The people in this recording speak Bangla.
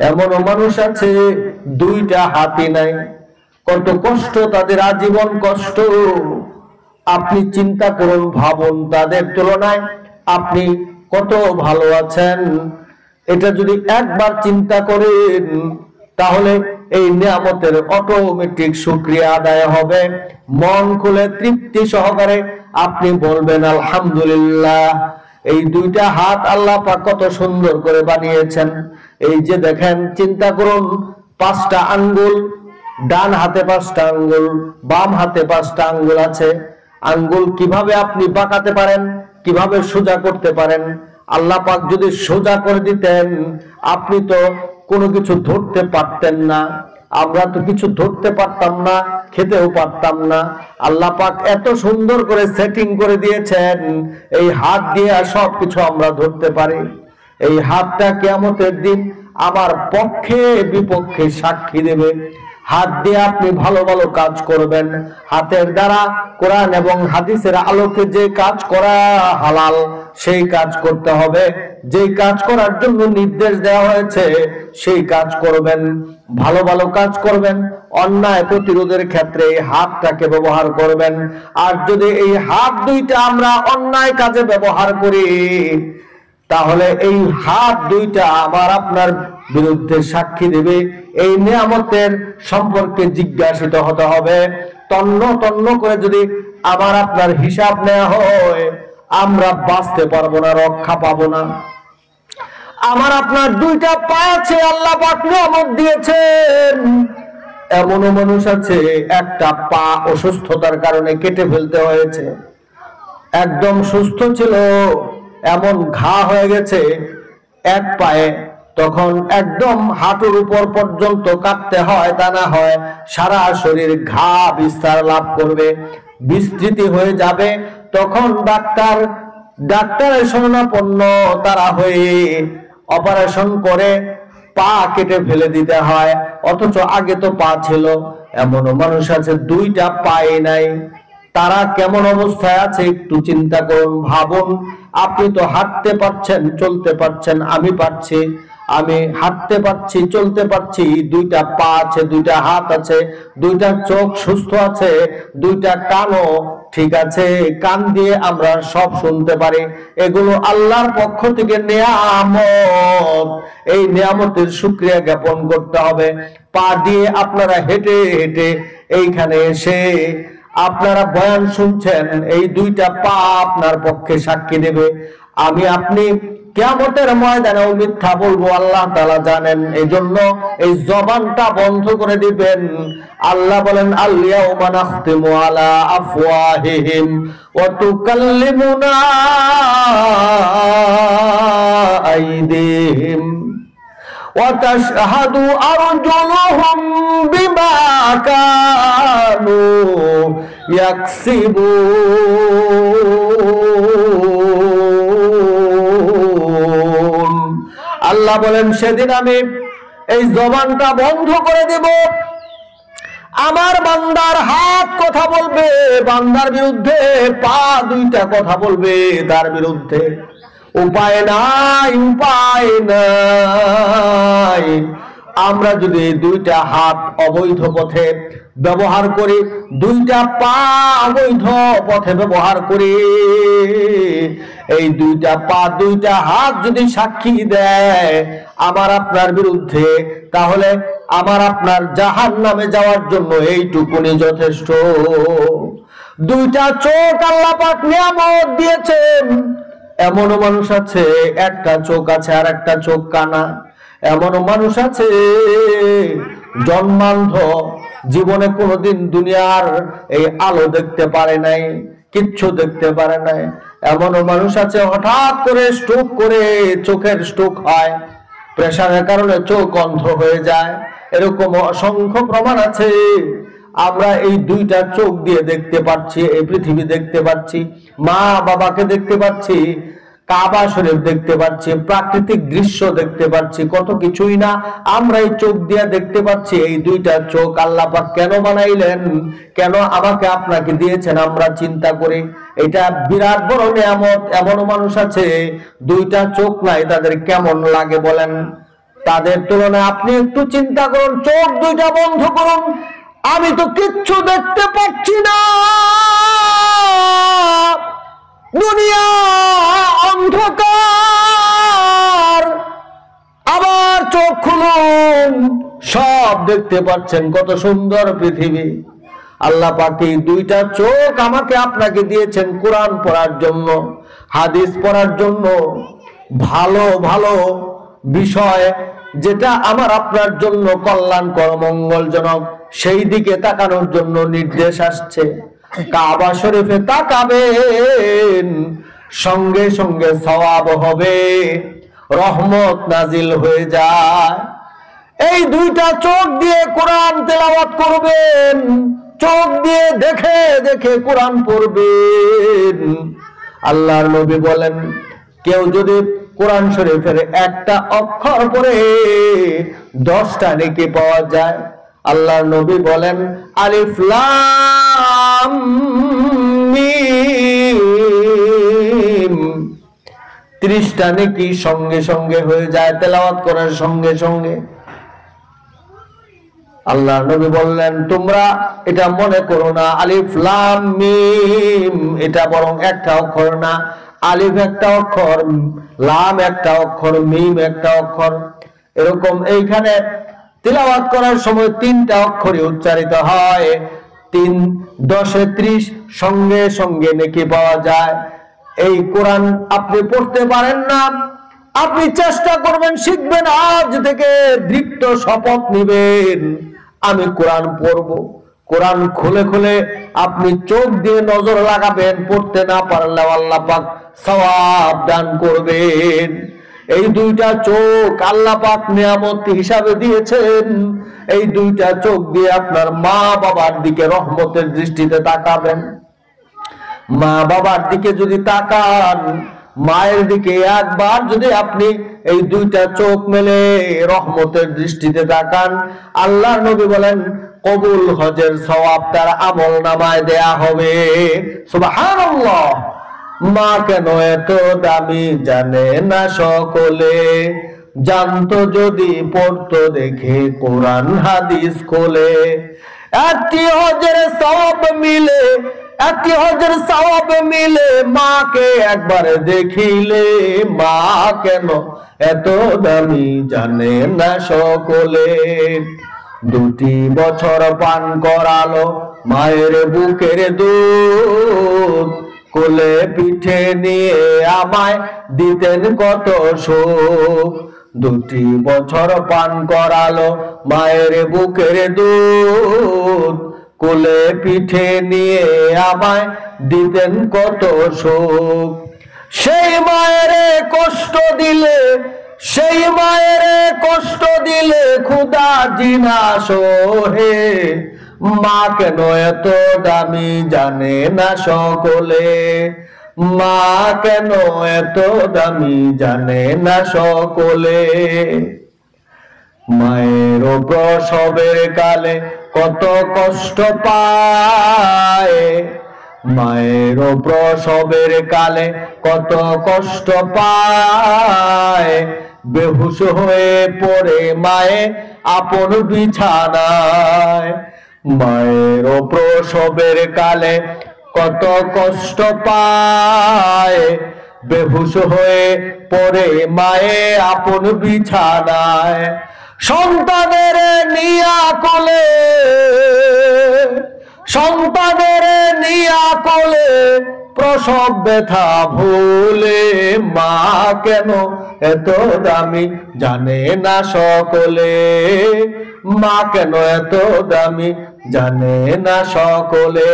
এমনও মানুষ আছে দুইটা হাতই নাই, কত কষ্ট তাদের, আজীবন কষ্ট। আপনি চিন্তা করুন, ভাবুন তাদের তুলনায় আপনি কত ভালো আছেন। এটা যদি একবার চিন্তা করেন তাহলে এই নিয়ামতের অটোমেটিক শুকরিয়া আদায় হবে। মন খুলে তৃপ্তি সহকারে আপনি বলবেন আলহামদুলিল্লাহ। এই দুইটা হাত আল্লাহ পাক কত সুন্দর করে বানিয়েছেন। এই যে দেখেন, চিন্তা করুন, 5টা আঙ্গুল, ডান হাতে 5টা আঙ্গুল, বাম হাতে 5টা আঙ্গুল আছে। আঙ্গুল কিভাবে আপনি বাঁকাতে পারেন, কিভাবে সোজা করতে পারেন। আল্লাহ পাক যদি সোজা করে দিতেন, আপনি তো কোনো কিছু ধরতে পারতেন না, আমরা তো কিছু ধরতে পারতাম না, খেতেও পারতাম না। আল্লাহ পাক এত সুন্দর করে সেটিং করে দিয়েছেন, এই হাত দিয়ে সবকিছু আমরা ধরতে পারি। এই হাতটা কিয়ামতের দিন আমার পক্ষে বিপক্ষে সাক্ষী দেবে। হাত দিয়ে আপনি ভালো ভালো কাজ করবেন। হাতের দ্বারা কোরআন এবং হাদিসের আলোকে যে কাজ করা হালাল সেই কাজ করতে হবে, যেই কাজ করার জন্য নির্দেশ দেওয়া হয়েছে সেই কাজ করবেন, ভালো ভালো কাজ করবেন। অন্যায় প্রতিরোধের ক্ষেত্রে এই হাতটাকে ব্যবহার করবেন। আর যদি এই হাত দুইটা আমরা অন্যায় কাজে ব্যবহার করি, তাহলে এই হাত দুইটা আমার আপনার বিরুদ্ধে সাক্ষী দেবে। এই নিয়ামতের সম্পর্কে জিজ্ঞাসিত হতে হবে। তন্ন তন্ন করে যদি আমার আপনার হিসাব নেওয়া হয়, আমরা বাঁচতে পারবো না, রক্ষা পাবো না। আমার আপনার দুইটা পা আছে, আল্লাহ পাক নিয়ামত দিয়েছেন। এমনও মানুষ আছে একটা পা অসুস্থতার কারণে কেটে ফেলতে হয়েছে। একদম সুস্থ ছিল, এমন ঘা হয়ে গেছে এক পায়ে, তখন একদম হাঁটুর উপর পর্যন্ত কাটতে হয়, তা না হয় সারা শরীর ঘা বিস্তার লাভ করবে, বিস্তৃতি হয়ে যাবে। তখন ডাক্তারের শরণাপন্ন তারা হয়ে অপারেশন করে পা কেটে ফেলে দিতে হয়, অথচ আগে তো পা ছিল। এমনও মানুষ আছে দুইটা পায়ে নাই, তারা কেমন অবস্থায় আছে একটু চিন্তা করুন, ভাবুন। আপনি তো হাঁটতে পারছেন, চলতে পারছেন, আমি পারছি, আমি হাঁটতে পারছি, চলতে পারছি, দুইটা পা আছে, দুইটা হাত আছে, দুইটা চোখ সুস্থ আছে, দুইটা কানও ঠিক আছে, কান দিয়ে আমরা সব শুনতে পারি। এগুলো আল্লাহর পক্ষ থেকে নিয়ামত। এই নিয়ামতের শুকরিয়া জ্ঞাপন করতে হবে। পা দিয়ে আপনারা হেঁটে হেঁটে এইখানে এসে আপনারা বয়ান শুনছেন, এই দুইটা পা আপনার পক্ষে সাক্ষী দেবে। আমি আপনি কিয়ামতের ময়দানেও মিথ্যা বলবো, আল্লাহ তাআলা জানেন। এই জন্য এই জবানটা বন্ধ করে দিবেন। আল্লাহ বলেন, আল ইয়াউমা নাখতিমু আলা আফওয়াহিহিম ওয়া তুকাল্লিমুনা আইদিহিম ওয়া তাশহাদু আরজুলুহুম বিমা কানু ইয়াকসিবুন। আল্লাহ বলেন, সেদিন আমি এই জবানটা বন্ধ করে দেব। আমার বান্দার হাত কথা বলবে বান্দার বিরুদ্ধে, পা দুইটা কথা বলবে তার বিরুদ্ধে। উপায় নাই, উপায় নাই। আমরা যদি দুইটা হাত অবৈধ পথে ব্যবহার করি, দুইটা পা অবৈধ পথে ব্যবহার করি, এই দুইটা পা দুইটা হাত যদি সাক্ষী দেয় আমার আপনার বিরুদ্ধে, তাহলে আমার আপনার জাহান্নামে যাওয়ার জন্য এইটুকুনি যথেষ্ট। দুইটা চোখ আল্লাহ পাক নিয়ামত দিয়েছেন। এমনও মানুষ আছে একটা চোখ আছে আর একটা চোখ কানা। এমনও মানুষ আছে জন্মান্ধ, জীবনে কোনোদিন দুনিয়ার এই আলো দেখতে পারে নাই, কিচ্ছু দেখতে পারে নাই। এমনও মানুষ আছে হঠাৎ করে স্ট্রোক করে চোখের স্ট্রোক হয়, প্রেসারের কারণে চোখ অন্ধ হয়ে যায়। এরকম অসংখ্য প্রমাণ আছে। আমরা এই দুইটা চোখ দিয়ে দেখতে পাচ্ছি, এই পৃথিবী দেখতে পাচ্ছি, মা বাবাকে দেখতে পাচ্ছি, কাবা শরীফ দেখতে পাচ্ছি, প্রাকৃতিক দৃশ্য দেখতে পাচ্ছি, কত কিছুই না আমরা এই চোখ দিয়ে দেখতে পাচ্ছি। এই দুইটা চোখ আল্লাহ পাক কেন বানাইলেন, কেন আমাকে আপনাকে দিয়েছেন, আমরা চিন্তা করি। এটা বিরাট বড় নিয়ামত। এমন মানুষ আছে দুইটা চোখ নাই, তাদের কেমন লাগে বলেন? তাদের তুলনায় আপনি একটু চিন্তা করুন, চোখ দুইটা বন্ধ করুন, আমি তো কিচ্ছু দেখতে পাচ্ছি না, দুনিয়া অন্ধকার। আবার চোখ খুলুন, সব দেখতে পাচ্ছেন, কত সুন্দর পৃথিবী। আল্লাহ পাক এই দুইটা চোখ আমাকে আপনাকে দিয়েছেন কোরআন পড়ার জন্য, হাদিস পড়ার জন্য, ভালো ভালো বিষয় যেটা আমার আপনার জন্য কল্যাণকর মঙ্গলজনক সেই দিকে তাকানোর জন্য নির্দেশ আসছে। কাবা শরীফে তাকাবেন, সঙ্গে সঙ্গে সওয়াব হবে, রহমত নাজিল হয়ে যায়। এই দুইটা চোখ দিয়ে কোরআন তেলাওয়াত করবেন, চোখ দিয়ে দেখে দেখে কোরআন পড়বেন। আল্লাহর নবী বলেন, কেউ যদি কোরআন শরীফের একটা অক্ষর পড়ে 10টা নেকি পাওয়া যায়। আল্লাহর নবী বলেন, আলিফ লাম মিম, 30টা নেকি সঙ্গে সঙ্গে হয়ে যায় তেলাওয়াত করার সঙ্গে সঙ্গে। আল্লাহ নবী বললেন, তোমরা এটা মনে করো না আলিফ লাম মিম এটা বরং একটা অক্ষর না, আলিফ একটা অক্ষর, লাম একটা অক্ষর, মিম একটা অক্ষর। এরকম এইখানে তিলাওয়াত করার সময় 3টা অক্ষরই উচ্চারিত হয়। 3 10 30 সঙ্গে সঙ্গে নেকি পাওয়া যায়। এই কোরআন আপনি পড়তে পারেন না, আপনি চেষ্টা করবেন, শিখবেন, আজ থেকে দৃপ্ত শপথ নিবেন আমি কোরআন পড়ব। কোরআন খুলে খুলে আপনি চোখ দিয়ে নজর লাগাবেন, পড়তে না পারলে আল্লাহ পাক সওয়াব দান করবেন। এই দুইটা চোখ আল্লাহ পাক নিয়ামত হিসাবে দিয়েছেন। এই দুইটা চোখ দিয়ে আপনার মা বাবার দিকে রহমতের দৃষ্টিতে তাকাবেন। মা বাবার দিকে যদি তাকান, মায়ের দিকে একবার যদি আপনি এই দুইটা চোখ মেলে রহমতের দৃষ্টিতে তাকান, আল্লাহর নবী বলেন কবুল হজের সওয়াব তার আমল নামায় দেয়া হবে। সুবহানাল্লাহ। মা কেন এত দামি জানে না সকলে, জানতো যদি পড়তো দেখে কোরআন হাদিস খোলে। একটি হজের সওয়াব মিলে, একটি হজের সওয়াব মিলে, মাকে একবার দেখিলে। মা কেন এত দামি জানে না সকলে। 2টি বছর পান করালো মায়ের বুকের দুধ, কোলে পিঠে নিয়ে আমায় দিতেন কত সুখ। 2টি বছর পান করালো মায়ের বুকের দুধ, কোলে পিঠে নিয়ে আমায় দিতেন কত সুখ। সেই মায়ের কষ্ট দিলে, সেই মায়ের কষ্ট দিলে ক্ষুধা জিনা সোহে। মা কেন এত দামি জানে না সকলে, মা কেন এত দামি জানে না সকলে। মায়ের প্রসবের কালে কত কষ্ট পায়, মায়ের প্রসবের কালে কত কষ্ট পায়। বেহুশ হয়ে পড়ে মায়ে আপন বিছানায়। মায়ের প্রসবের কালে কত কষ্ট পায়, বেহুশ হয়ে পড়ে মায়ে আপন বিছানায়। সন্তানের নিয়া কোলে, সন্তানের নিয়া কোলে প্রসব ব্যথা ভুলে। মা কেন এত দামি জানে না সকলে, মা কেন এত দামি জানে না সকলে।